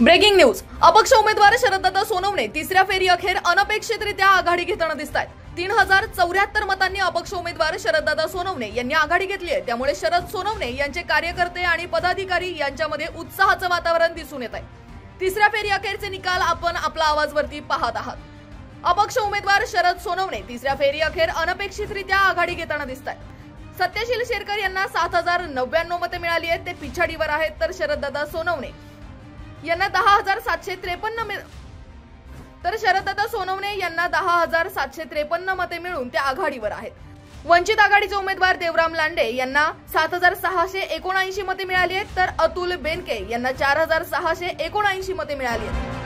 Breaking news. अपक्ष उमेदवार शरददादा सोनवणे तिसऱ्या फेरी अखेर अनपेक्षितरित्या आघाडी घेताना दिसतात। 3074 मतांनी अपक्ष उमेदवार शरददादा सोनवणे यांनी आघाडी घेतली आहे। त्यामुळे शरद सोनवणे यांचे कार्यकर्ते आणि पदाधिकारी यांच्यामध्ये उत्साहाचं वातावरण दिसून येत आहे। तिसऱ्या फेरी अखेरचे निकाल आपण आपला आवाजवरती पाहत आहात। अपक्ष उमेदवार शरद सोनवणे तिसऱ्या फेरी अखेर अनपेक्षितरित्या आघाडी घेताना दिसतात। सत्यशील शेरकर यांना 7099 मते मिळाली आहेत, ते पिछाडीवर आहेत, तर शरददादा सोनवणे यांना 10,753 मते मिळून ते आघाडीवर आहेत। वंचित आघाडीचे उमेदवार देवराम लांडे यांना 7,679 मते मिळाली आहेत, तर अतुल बेनके यांना 4,679 मते मिळाली आहेत।